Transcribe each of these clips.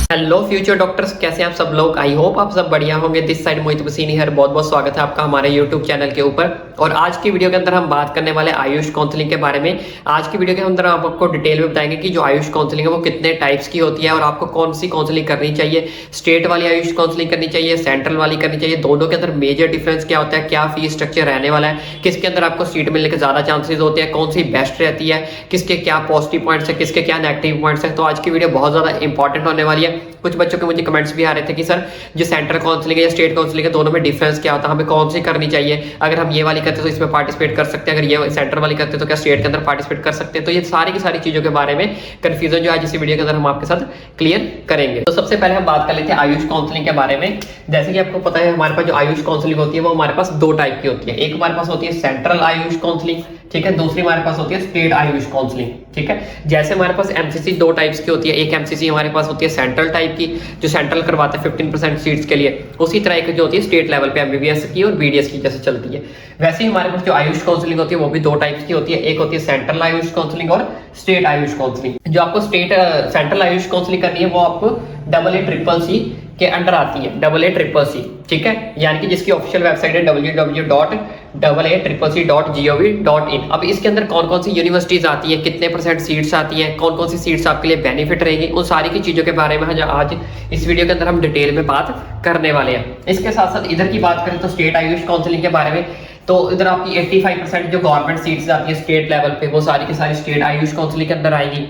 Hello future doctors, कैसे हैं आप सब लोग। आई होप आप सब बढ़िया होंगे। दिस साइड मोहित बसीनी है। बहुत बहुत स्वागत है आपका हमारे यूट्यूब चैनल के ऊपर। और आज की वीडियो के अंदर हम बात करने वाले आयुष काउंसलिंग के बारे में। आज की वीडियो के अंदर हम आपको डिटेल में बताएंगे कि जो आयुष काउंसलिंग है वो कितने टाइप्स की होती है और आपको कौन सी काउंसलिंग करनी चाहिए। स्टेट वाली आयुष काउंसलिंग करनी चाहिए, सेंट्रल वाली करनी चाहिए, दोनों के अंदर मेजर डिफरेंस क्या होता है, क्या फीस स्ट्रक्चर रहने वाला है, किसके अंदर आपको सीट मिलने के ज्यादा चांसेस होते हैं, कौन सी बेस्ट रहती है, किसके क्या पॉजिटिव पॉइंट्स है, किसके क्या नेगेटिव पॉइंट्स है। तो आज की वीडियो बहुत ज्यादा इंपॉर्टेंट होने वाली है। कुछ बच्चों के मुझे कमेंट्स भी आ रहे थे कि सर जो सेंट्रल काउंसलिंग है या स्टेट काउंसलिंग है दोनों में डिफरेंस क्या होता है, हमें कौन सी करनी चाहिए। अगर हम ये वाली करते तो इसमें पार्टिसिपेट कर सकते हैं, अगर ये सेंट्रल वाली करते तो क्या स्टेट के अंदर पार्टिसिपेट कर सकते हैं। तो ये सारी की सारी चीजों के बारे में कंफ्यूजन जो आज इस वीडियो के अंदर हम आपके साथ क्लियर करेंगे। तो सबसे पहले हम बात कर लेते हैं आयुष काउंसलिंग के बारे में। जैसे कि आपको पता है हमारे पास जो आयुष काउंसलिंग होती है वो हमारे पास दो टाइप की होती है। एक हमारे पास होती है सेंट्रल आयुष काउंसलिंग, ठीक है, दूसरी हमारे पास होती है स्टेट आयुष काउंसलिंग, ठीक है। जैसे हमारे पास एमसीसी दो टाइप्स की होती है, एक एमसीसी हमारे पास होती है सेंट्रल टाइप की जो सेंट्रल करवाता है 15% सीट्स के लिए, उसी तरह की जो होती है स्टेट लेवल पे एमबीबीएस की और बीडीएस की जैसे चलती है। वैसे ही हमारे पास जो आयुष काउंसलिंग होती है वो भी दो टाइप्स की होती है। एक होती है सेंट्रल आयुष काउंसलिंग और स्टेट आयुष काउंसलिंग। जो आपको सेंट्रल आयुष काउंसलिंग करनी है वो आपको AA CCC के अंडर आती है, AA CCC, ठीक है, यानी कि जिसकी ऑफिशियल वेबसाइट है www.AACCC.gov.in। अब इसके अंदर कौन कौन सी यूनिवर्सिटीज आती है, कितने % सीट्स आती हैं, कौन कौन सी सीट्स आपके लिए बेनिफिट रहेगी, उन सारी की चीजों के बारे में आज इस वीडियो के अंदर हम डिटेल में बात करने वाले हैं। इसके साथ साथ इधर की बात करें तो स्टेट आयुष काउंसलिंग के बारे में, तो इधर आपकी 85% जो गवर्नमेंट सीट्स आती है स्टेट लेवल पे वो सारी की सारी स्टेट आयुष काउंसलिंग के अंदर आएगी।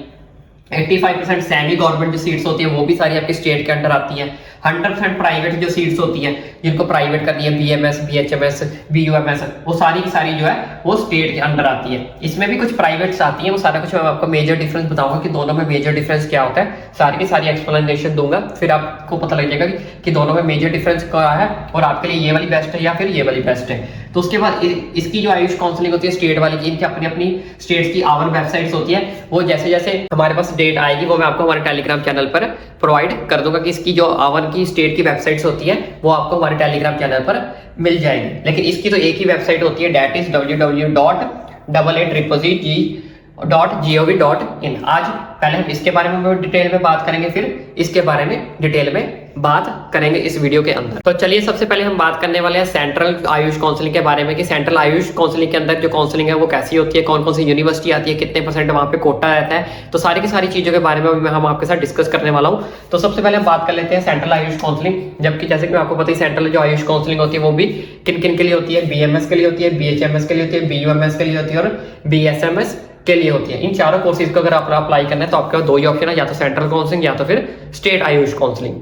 85% सेमी गवर्नमेंट जो सीट्स होती है वो भी सारी आपके स्टेट के अंडर आती हैं। 100% प्राइवेट जो सीट्स होती हैं जिनको प्राइवेट करनी है, बीएमएस, बीएचएमएस, बीयूएमएस, वो सारी की सारी जो है वो स्टेट के अंडर आती है। इसमें भी कुछ प्राइवेट्स आती हैं, वो सारा कुछ मैं आपको मेजर डिफरेंस बताऊंगा कि दोनों में मेजर डिफरेंस क्या होता है। सारी की सारी एक्सप्लेनेशन दूंगा, फिर आपको पता लग जाएगा कि दोनों में मेजर डिफरेंस क्या है और आपके लिए ये वाली बेस्ट है या फिर ये वाली बेस्ट है। तो उसके बाद इसकी जो आयुष काउंसलिंग होती है स्टेट वाली की, इनकी अपनी अपनी स्टेट्स की आवर वेबसाइट्स होती है। वो जैसे जैसे हमारे पास डेट आएगी वो मैं आपको हमारे टेलीग्राम चैनल पर प्रोवाइड कर दूंगा कि इसकी जो आवर की स्टेट की वेबसाइट्स होती है वो आपको हमारे टेलीग्राम चैनल पर मिल जाएगी। लेकिन इसकी तो एक ही वेबसाइट होती है, डेट इज www.AACCC.gov.in। आज पहले हम इसके बारे में डिटेल में बात करेंगे, फिर इसके बारे में डिटेल में बात करेंगे इस वीडियो के अंदर। तो चलिए सबसे पहले हम बात करने वाले हैं सेंट्रल आयुष काउंसलिंग के बारे में कि सेंट्रल आयुष काउंसलिंग के अंदर जो काउंसलिंग है वो कैसी होती है, कौन कौन सी यूनिवर्सिटी आती है, कितने % वहां पे कोटा रहता है। तो सारी की सारी चीजों के बारे में हम आपके साथ डिस्कस करने वाला हूँ। तो सबसे पहले हम बात कर लेते हैं सेंट्रल आयुष काउंसलिंग। जबकि जैसे कि आपको पता है सेंट्रल जो आयुष काउंसलिंग होती है वो भी किन किन के लिए होती है, बीएमएस के लिए होती है, बीएचएमएस के लिए होती है, बीयूएमएस के लिए होती है और बीएसएमएस के लिए होती है। इन चारों कोर्सेज को अगर आप अप्लाई करना है तो आपके दो ही ऑप्शन है, या तो सेंट्रल काउंसलिंग या तो फिर स्टेट आयुष काउंसलिंग।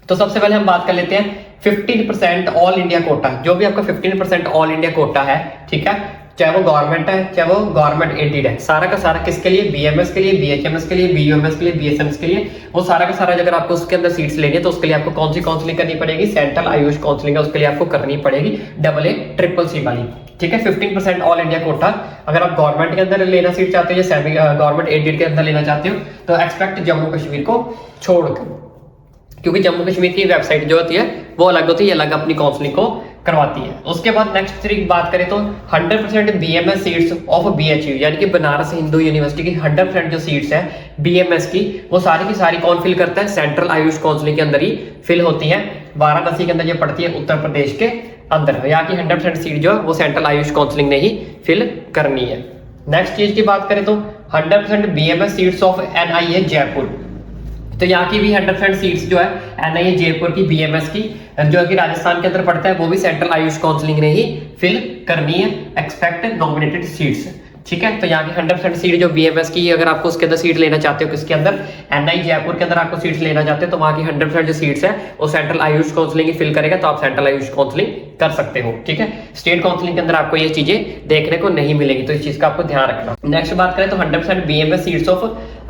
तो सबसे पहले हम बात कर लेते हैं 15% ऑल इंडिया कोटा। जो भी आपका 15% ऑल इंडिया कोटा है, ठीक है, चाहे वो गवर्नमेंट है चाहे वो गवर्नमेंट एडेड है, सारा का सारा किसके लिए, बीएमएस के लिए, बीएचएमएस के लिए, बीयूएमएस के लिए, बीएसएमएस के लिए, वो सारा का सारा अगर आपको उसके अंदर सीट्स लेनी है तो उसके लिए आपको कौन सी काउंसलिंग करनी पड़ेगी, सेंट्रल आयुष काउंसलिंग है, उसके लिए आपको करनी पड़ेगी AA CCC वाली, ठीक है। 15% ऑल इंडिया कोटा अगर आप गवर्नमेंट के अंदर लेना सीट चाहते हो या सेमी गवर्नमेंट एडेड के अंदर लेना चाहते हो तो एक्सपेक्ट जम्मू कश्मीर को छोड़कर, क्योंकि जम्मू कश्मीर की वेबसाइट जो होती है वो अलग होती है, अलग अपनी काउंसलिंग को करवाती है। उसके बाद नेक्स्ट बात करें तो 100% बीएमएस सीट्स ऑफ बीएचयू, यानी कि बनारस हिंदू यूनिवर्सिटी की 100% जो सीट्स है बीएमएस की वो सारी की सारी कौन फिल करता है, सेंट्रल आयुष काउंसलिंग के अंदर ही फिल होती है। वाराणसी के अंदर जो पड़ती है उत्तर प्रदेश के अंदर, यहाँ की 100% सीट जो है वो सेंट्रल आयुष काउंसलिंग ने ही फिल करनी है। नेक्स्ट चीज की बात करें तो 100% BMS seats of NIA Jaipur, तो यहाँ की भी 100% सीट्स जो है एनआईए जयपुर की बीएमएस की जो कि राजस्थान के अंदर पड़ता है वो भी सेंट्रल आयुष काउंसलिंग ने ही फिल करनी है। एक्सपेक्ट नॉमिनेटेड सीट्स, ठीक है। तो यहाँ की 100% सीट जो बीएमएस की अगर आपको उसके अंदर सीट लेना चाहते हो, किसके अंदर, एनआई जयपुर के अंदर आपको सीट्स लेना चाहते हो तो वहाँ की 100% जो सीट्स है वो सेंट्रल आयुष काउंसलिंग ही फिल करेगा, तो आप सेंट्रल आयुष काउंसलिंग कर सकते हो, ठीक है। स्टेट काउंसलिंग के अंदर आपको ये चीजें देखने को नहीं मिलेगी, तो इस चीज का आपको ध्यान रखना। नेक्स्ट बात करें तो 100% बीएमएस सीट्स ऑफ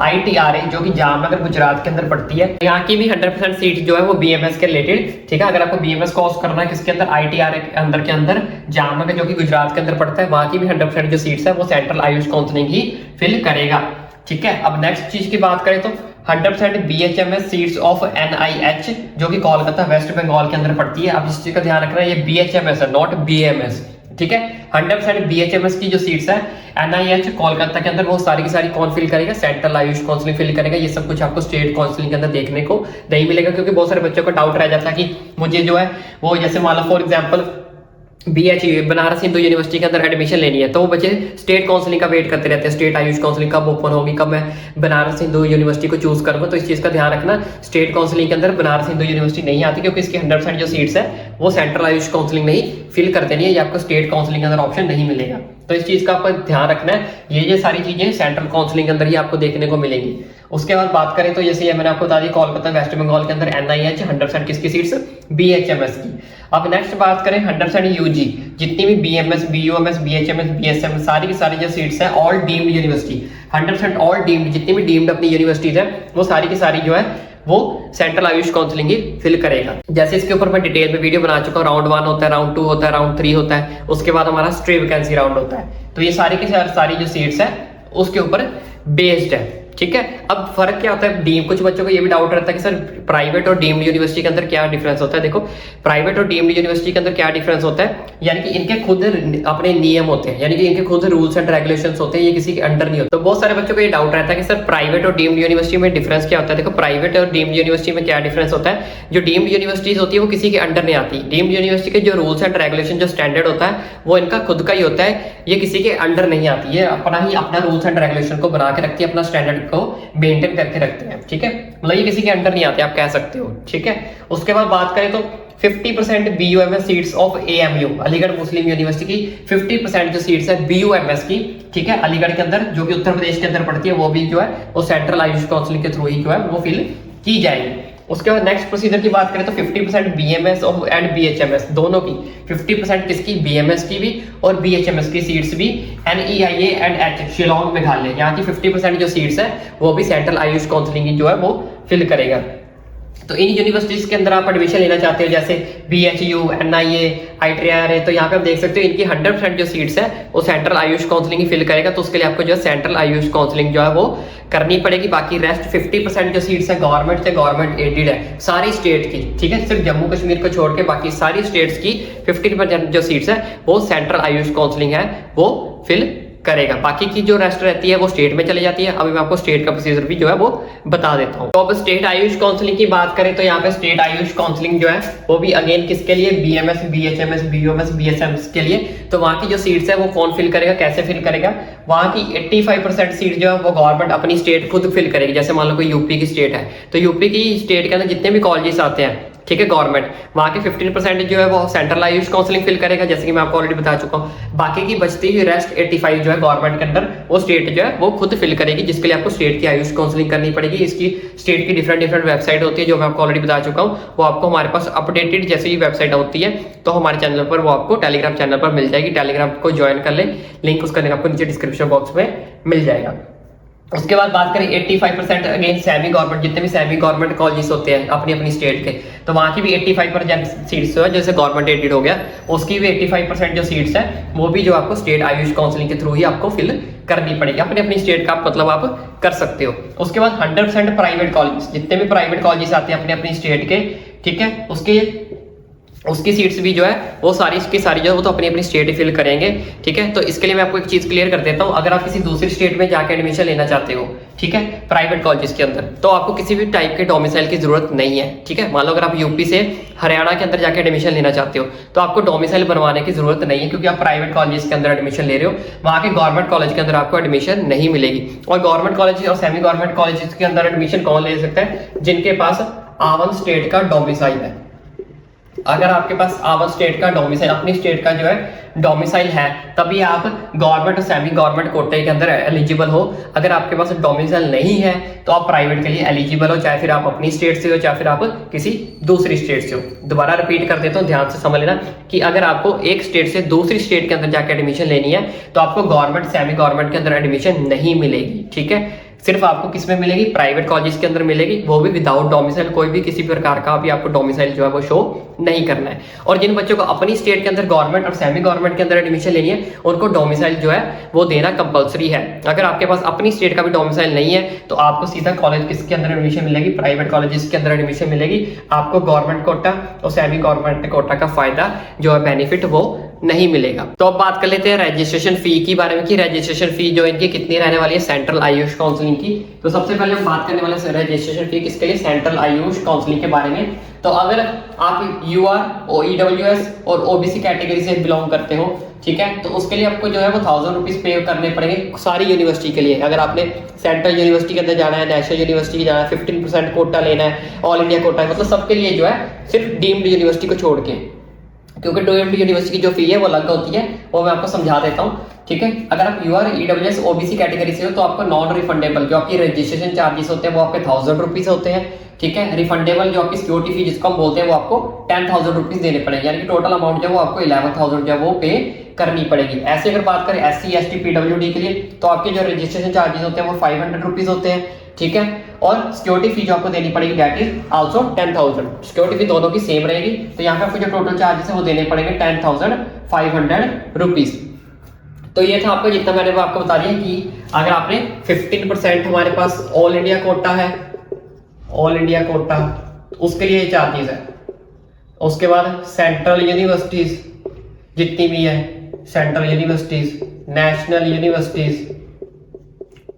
ITRA जो कि जामनगर गुजरात के अंदर पड़ती है, यहाँ की भी 100% सीट जो है वो बीएमएस के रिलेटेड, ठीक है। अगर आपको बीएमएस कोर्स करना है किसके अंदर, ITRA के अंदर जामनगर जो कि गुजरात के अंदर पड़ता है, वहां की भी 100% जो सीट्स है वो सेंट्रल आयुष काउंसलिंग ही फिल करेगा, ठीक है। अब नेक्स्ट चीज की बात करें तो 100% बीएचएमएस सीट्स ऑफ एनआईएच जो कि कोलकाता वेस्ट बंगाल के अंदर पड़ती है। अब इस चीज का ध्यान रखना है ये बीएचएमएस है, नॉट बीएमएस, ठीक है। 100% BHMS की जो सीट्स है NIH कोलकाता के अंदर, वो सारी की सारी कौन फिल करेगा? सेंट्रल आयुष काउंसिलिंग फिल करेगा। ये सब कुछ आपको स्टेट काउंसिलिंग के अंदर देखने को नहीं मिलेगा, क्योंकि बहुत सारे बच्चों को डाउट रह जाता है कि मुझे जो है वो, जैसे मान लो for example BHU Banaras Hindu University के अंदर एडमिशन लेनी है, तो वो बच्चे स्टेट काउंसलिंग का वेट करते रहते हैं, स्टेट आयुष काउंसलिंग कब ओपन होगी, कब मैं बनारस हिंदू यूनिवर्सिटी को चूज करूंगा। तो इस चीज का ध्यान रखना, स्टेट काउंसलिंग के अंदर बनारस हिंदू यूनिवर्सिटी नहीं आती, क्योंकि इसकी 100% जो सीट्स है वो सेंट्रल आयुष काउंसलिंग नहीं फिल करते नहीं है, ये आपको स्टेट काउंसलिंग के अंदर ऑप्शन नहीं मिलेगा। तो इस चीज का आपको ध्यान रखना है, ये सारी चीजें सेंट्रल काउंसलिंग के अंदर ही आपको देखने को मिलेंगी। उसके बाद बात करें तो जैसे ये मैंने आपको बता दी, कोलकाता वेस्ट बंगाल के अंदर NIH 100% किसकी सीट्स? BHMS की। अब नेक्स्ट बात करें 100% UG, जितनी भी BMS, BUMS, BHMS, BSM सारी की सारी जो सीट्स है all deemed university, 100% all deemed, जितनी भी डीम्ड अपनी यूनिवर्सिटीज है वो सारी की सारी जो है वो सेंट्रल आयुष काउंसलिंग ही फिल करेगा। जैसे इसके ऊपर मैं डिटेल में वीडियो बना चुका हूँ, राउंड 1 होता है, राउंड 2 होता है, राउंड 3 होता है, उसके बाद हमारा स्ट्रे वैकेंसी राउंड होता है। तो ये सारी की सारी जो सीट्स है उसके ऊपर बेस्ड है, ठीक है। अब फर्क क्या होता है डीम, कुछ बच्चों को ये भी डाउट रहता है कि सर प्राइवेट और डीम्ड यूनिवर्सिटी के अंदर क्या डिफरेंस होता है। देखो प्राइवेट और डीम्ड यूनिवर्सिटी के अंदर क्या डिफरेंस होता है, यानी कि इनके खुद अपने नियम होते हैं, यानी कि इनके खुद रूल्स एंड रेगुलेशंस होते हैं, ये किसी के अंडर नहीं होते। तो बहुत सारे बच्चों को ये डाउट रहता है कि सर प्राइवेट और डीम्ड यूनिवर्सिटी में डिफरेंस क्या होता है। देखो प्राइवेट और डीम्ड यूनिवर्सिटी में क्या डिफरेंस होता है, जो डीम्ड यूनिवर्सिटीज होती है वो किसी के अंडर नहीं आती। डीम्ड यूनिवर्सिटी के जो रूल्स एंड रेगुलेशन, जो स्टैंडर्ड होता है वो इनका खुद का ही होता है, ये किसी के अंडर नहीं आती, ये अपना रूल्स एंड रेगुलेशन को बना के रखती है, अपना स्टैंडर्ड को मेंटेन करके रखते हैं, ठीक है। मतलब ये किसी के अंडर नहीं आते, आप कह सकते हो, ठीक है। उसके बाद बात करें तो 50% BUMS seats of AMU, Aligarh Muslim university की 50% जो सीट्स है BUMS की, ठीक है, अलीगढ़ के अंदर जो कि उत्तर प्रदेश के अंदर पड़ती है, वो भी जो है वो सेंट्रल आयुष काउंसिलिंग के थ्रू ही जो है वो फिल की जाएगी। उसके बाद नेक्स्ट प्रोसीजर की बात करें तो 50% BMS एंड BHMS दोनों की, 50% किसकी? BMS की भी और BHMS की सीट्स भी NEIA and H Shillong Meghalaya, यहाँ की 50% जो सीट्स है वो भी सेंट्रल आयुष काउंसलिंग की जो है वो फिल करेगा। तो इन यूनिवर्सिटीज के अंदर आप एडमिशन लेना चाहते हो, जैसे BHU, NIA, ITRA, तो यहाँ पे आप देख सकते हो इनकी 100% जो सीट्स है वो सेंट्रल आयुष काउंसलिंग ही फिल करेगा। तो उसके लिए आपको जो है सेंट्रल आयुष काउंसलिंग जो है वो करनी पड़ेगी। बाकी रेस्ट 50% जो सीट्स है गवर्नमेंट से गवर्नमेंट एडेड है सारी स्टेट की, ठीक है, सिर्फ जम्मू कश्मीर को छोड़ के बाकी सारी स्टेट्स की 50% जो सीट्स है वो सेंट्रल आयुष काउंसलिंग है वो फिल करेगा। बाकी की जो रेस्ट रहती है वो स्टेट में चली जाती है। अभी मैं आपको स्टेट का प्रोसीजर भी जो है वो बता देता हूँ। तो अब स्टेट आयुष काउंसलिंग की बात करें तो यहाँ पे स्टेट आयुष काउंसलिंग जो है वो भी अगेन किसके लिए? BMS, BHMS, BUMS, BSM के लिए। तो वहाँ की जो सीट्स है वो कौन फिल करेगा, कैसे फिल करेगा? वहाँ की 85% सीट जो है वो गवर्नमेंट अपनी स्टेट खुद फिल करेगी। जैसे मान लो कोई यूपी की स्टेट है, तो यूपी की स्टेट के अंदर जितने भी कॉलेजेस आते हैं, ठीक है, गवर्नमेंट वहाँ के 15% जो है वो सेंट्रल आयुष काउंसलिंग फिल करेगा, जैसे कि मैं आपको ऑलरेडी बता चुका हूँ। बाकी की बचती हुई रेस्ट 85 जो है गवर्नमेंट के अंदर वो स्टेट जो है वो खुद फिल करेगी, जिसके लिए आपको स्टेट की आयुष काउंसलिंग करनी पड़ेगी। इसकी स्टेट की डिफरेंट वेबसाइट होती है जो मैं आपको ऑलरेडी बता चुका हूँ। वो आपको हमारे पास अपडेटेड जैसे ही वेबसाइट होती है तो हमारे चैनल पर वो आपको टेलीग्राम चैनल पर मिल जाएगी। टेलीग्राम को ज्वाइन कर ले, लिंक उसका आपको नीचे डिस्क्रिप्शन बॉक्स में मिल जाएगा। उसके बाद बात करें 85% अगेन सेमी गवर्नमेंट, जितने भी सेमी गवर्नमेंट कॉलेजेस होते हैं अपनी अपनी स्टेट के, तो वहाँ की भी 85% सीट्स जो है, जैसे गवर्नमेंट एडेड हो गया, उसकी भी 85% जो सीट्स है वो भी जो आपको स्टेट आयुष काउंसलिंग के थ्रू ही आपको फिल करनी पड़ेगी। अपनी अपनी स्टेट का मतलब आप कर सकते हो। उसके बाद 100% प्राइवेट कॉलेज, जितने भी प्राइवेट कॉलेजेस आते हैं अपने अपनी स्टेट के, ठीक है, उसकी सीट्स भी जो है वो सारी की सारी जो है वो तो अपनी अपनी स्टेट फिल करेंगे, ठीक है। तो इसके लिए मैं आपको एक चीज क्लियर कर देता हूँ, अगर आप किसी दूसरी स्टेट में जाकर एडमिशन लेना चाहते हो, ठीक है, प्राइवेट कॉलेजेस के अंदर, तो आपको किसी भी टाइप के डोमिसाइल की जरूरत नहीं है, ठीक है। मान लो अगर आप यूपी से हरियाणा के अंदर जाकर एडमिशन लेना चाहते हो तो आपको डोमिसाइल बनवाने की जरूरत नहीं है, क्योंकि आप प्राइवेट कॉलेजेस के अंदर एडमिशन ले रहे हो, वहाँ के गवर्नमेंट कॉलेज के अंदर आपको एडमिशन नहीं मिलेगी। और गवर्नमेंट कॉलेज और सेमी गवर्नमेंट कॉलेजेस के अंदर एडमिशन कौन ले सकता है? जिनके पास A1 स्टेट का डोमिसाइल है। अगर आपके पास A1 स्टेट का डोमिसाइल, अपनी स्टेट का जो है डोमिसाइल है, तभी आप गवर्नमेंट और सेमी गवर्नमेंट कोटे के अंदर एलिजिबल हो। अगर आपके पास डोमिसाइल नहीं है तो आप प्राइवेट के लिए एलिजिबल हो, चाहे फिर आप अपनी स्टेट से हो चाहे फिर आप किसी दूसरी स्टेट से हो। दोबारा रिपीट कर देता हूँ, ध्यान से समझ लेना कि अगर आपको एक स्टेट से दूसरी स्टेट के अंदर जाकर एडमिशन लेनी है तो आपको गवर्नमेंट सेमी गवर्नमेंट के अंदर एडमिशन नहीं मिलेगी, ठीक है। सिर्फ आपको किस में मिलेगी? प्राइवेट कॉलेज के अंदर मिलेगी, वो भी विदाउट डोमिसाइल। कोई भी किसी प्रकार का भी आपको डोमिसाइल जो है वो शो नहीं करना है। और जिन बच्चों को अपनी स्टेट के अंदर गवर्नमेंट और सेमी गवर्नमेंट के अंदर एडमिशन लेनी है उनको डोमिसाइल जो है वो देना कंपलसरी है। अगर आपके पास अपनी स्टेट का भी डोमिसाइल नहीं है तो आपको सीधा कॉलेज किसके अंदर एडमिशन मिलेगी? प्राइवेट कॉलेजेस के अंदर एडमिशन मिलेगी। आपको गवर्नमेंट कोटा और सेमी गवर्नमेंट कोटा का फायदा जो है बेनिफिट वो नहीं मिलेगा। तो अब बात कर लेते हैं रजिस्ट्रेशन फी की बारे में कि रजिस्ट्रेशन फी जो इनकी कितनी रहने वाली है सेंट्रल आयुष काउंसलिंग की। तो सबसे पहले हम बात करने वाले रजिस्ट्रेशन फी किसके लिए, सेंट्रल आयुष काउंसलिंग के बारे में। तो अगर आप UR और EWS और OBC कैटेगरी से बिलोंग करते हो, ठीक है, तो उसके लिए आपको जो है वो 1000 रुपीज पे करने पड़ेंगे सारी यूनिवर्सिटी के लिए। अगर आपने सेंट्रल यूनिवर्सिटी के अंदर जाना है, नेशनल यूनिवर्सिटी के जाना है, 15% कोटा लेना है, ऑल इंडिया कोटा है, मतलब सबके लिए जो है सिर्फ डीम्ड यूनिवर्सिटी को छोड़ के, क्योंकि डीम्ड यूनिवर्सिटी की जो फी है वो अलग होती है, वो मैं आपको समझा देता हूँ, ठीक है। अगर आप UR EWS OBC कैटेगरी से हो तो आपको नॉन रिफंडेबल जो आपकी रजिस्ट्रेशन चार्जेस होते हैं वो आपके 1000 रुपीज होते हैं, ठीक है। रिफंडेबल जो आपकी सिक्योरिटी फी जिसको हम बोलते हैं वो आपको 10,000 रुपीज देने पड़ेंगे, यानी कि टोटल अमाउंट जो है वो आपको 11,000 जो है वो पे करनी पड़ेगी। ऐसे अगर बात करें SC ST PWD के लिए तो आपके जो रजिस्ट्रेशन चार्जेस होते हैं वो 500 रुपीज होते हैं, ठीक है। और सिक्योरिटी फी जो आपको देनी पड़ेगी दैट इज आल्सो 10,000। सिक्योरिटी फी दोनों की सेम रहेगी, तो यहाँ पे आपको जो टोटल चार्जेस है वो देने पड़ेंगे 10,500 रुपीज। तो ये था आपको जितना मैंने आपको बता दिया कि अगर आपने 15% हमारे पास ऑल इंडिया कोटा है, ऑल इंडिया कोटा, उसके लिए चार्जेस है। उसके बाद सेंट्रल यूनिवर्सिटीज जितनी भी है, सेंट्रल यूनिवर्सिटीज, नेशनल यूनिवर्सिटीज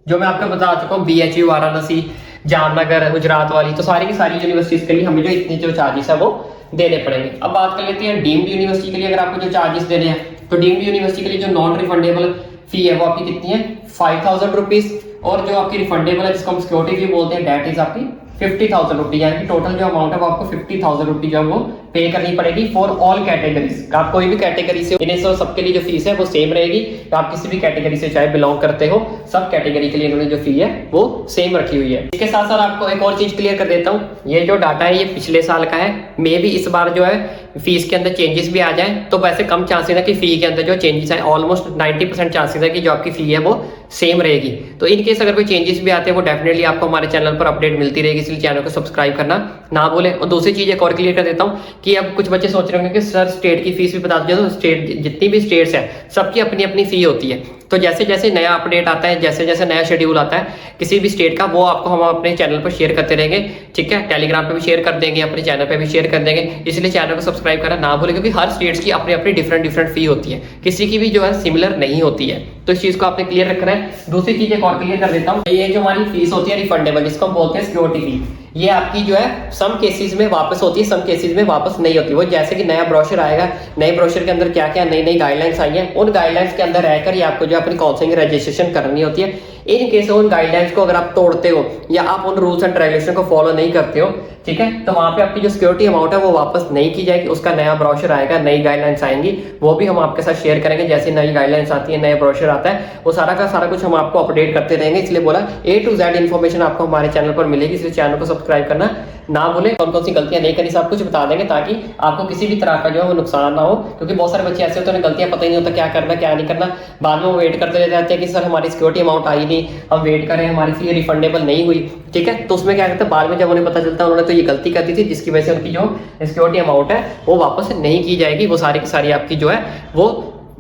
जो मैं आपको बता चुका हूँ, BHU वाराणसी, जामनगर, गुजरात वाली, तो सारी की सारी यूनिवर्सिटीज के लिए हमें जो इतने जो चार्जेस है वो देने पड़ेंगे। अब बात कर लेते हैं डीम्ड यूनिवर्सिटी के लिए अगर आपको जो चार्जेस देने हैं, तो डीम्ड यूनिवर्सिटी के लिए जो नॉन रिफंडेबल फी है वो आपकी कितनी है 5,000 रुपीज, और जो आपकी रिफंडेबल है जिसको हम सिक्योरिटी फी बोलते हैं दैट इज आपकी 50,000 रुपीज, यानी कि टोटल जो अमाउंट है वो आपको 50,000 रुपीज जो वो पे करनी पड़ेगी फॉर ऑल कैटेगरीज। आप कोई भी कैटेगरी से, इन्हें सबके लिए जो फीस है वो सेम रहेगी। तो आप किसी भी कैटेगरी से चाहे बिलोंग करते हो, सब कैटेगरी के लिए इन्होंने जो फी है वो सेम रखी हुई है। इसके साथ साथ आपको एक और चीज क्लियर कर देता हूँ, ये जो डाटा है ये पिछले साल का है, मे भी इस बार जो है फीस के अंदर चेंजेस भी आ जाए, तो वैसे कम चांसेस है कि फी के अंदर जो चेंजेस है, ऑलमोस्ट 90% चांसेस है कि जो आपकी फी है वो सेम रहेगी। तो इन केस अगर कोई चेंजेस भी आते हैं वो डेफिनेटली आपको हमारे चैनल पर अपडेट मिलती रहेगी, इसलिए चैनल को सब्सक्राइब करना ना भूलें। और दूसरी चीज एक और क्लियर कर देता हूँ कि अब कुछ बच्चे सोच रहे होंगे कि सर स्टेट की फीस भी बता दीजिए, तो स्टेट जितनी भी स्टेट्स है सबकी अपनी अपनी फी होती है। तो जैसे जैसे नया अपडेट आता है, जैसे जैसे नया शेड्यूल आता है किसी भी स्टेट का, वो आपको हम अपने चैनल पर शेयर करते रहेंगे, ठीक है। टेलीग्राम पे भी शेयर कर देंगे, अपने चैनल पे भी शेयर कर देंगे, इसलिए चैनल को सब्सक्राइब करना ना भूलें, क्योंकि हर स्टेट्स की अपनी अपनी डिफरेंट फी होती है, किसी की भी जो है सिमिलर नहीं होती है। तो इस चीज को आपने क्लियर रखना है। दूसरी चीज एक और क्लियर कर देता हूँ, ये जो हमारी फीस होती है रिफंडेबल, जिसको हम बोलते हैं सिक्योरिटी फी, ये आपकी जो है सम केसेस में वापस होती है, सम केसेस में वापस नहीं होती। वो जैसे कि नया ब्रोशर आएगा, नए ब्रोशर के अंदर क्या क्या नई नई गाइडलाइंस आई हैं, उन गाइडलाइंस के अंदर रहकर ही आपको जो अपनी काउंसलिंग रजिस्ट्रेशन करनी होती है। इन केस उन गाइडलाइंस को अगर आप तोड़ते हो या आप उन रूल्स एंड रेगुलेशन को फॉलो नहीं करते हो, ठीक है, तो वहां पे आपकी जो सिक्योरिटी अमाउंट है वो वापस नहीं की जाएगी। उसका नया ब्रोशर आएगा, नई गाइडलाइंस आएंगी, वो भी हम आपके साथ शेयर करेंगे। जैसे नई गाइडलाइंस आती है, नया ब्रोशर आता है, वो सारा का सारा कुछ हम आपको अपडेट करते रहेंगे। इसलिए बोला A to Z इन्फॉर्मेशन आपको हमारे चैनल पर मिलेगी, इसलिए चैनल को सब्सक्राइब करना ना भूलें। कौन कौन सी गलतियां नहीं करनी सब कुछ बता देंगे, ताकि आपको किसी भी तरह का जो है वो नुकसान ना हो, क्योंकि बहुत सारे बच्चे ऐसे होते हैं गलतियां पता ही नहीं होता क्या करना क्या नहीं करना, बाद में वो वेट करते रहते हैं कि सर हमारी सिक्योरिटी अमाउंट आई नहीं, हम वेट करें, हमारी फी रिफंडेबल नहीं हुई, ठीक है। तो उसमें क्या करते हैं, बाद में जब उन्हें पता चलता है उन्होंने तो ये गलती कर दी थी, जिसकी वजह से उनकी जो सिक्योरिटी अमाउंट है वो वापस नहीं की जाएगी, वो सारी की सारी आपकी जो है वो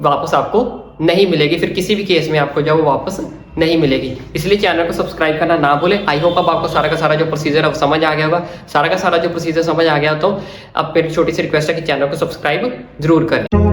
वापस आपको नहीं मिलेगी, फिर किसी भी केस में आपको जो वो वापस नहीं मिलेगी। इसलिए चैनल को सब्सक्राइब करना ना भूलें। आई होप अब आपको सारा का सारा जो प्रोसीजर है वो समझ आ गया होगा। सारा का सारा जो प्रोसीजर समझ आ गया तो अब मेरी छोटी सी रिक्वेस्ट है कि चैनल को सब्सक्राइब जरूर करें।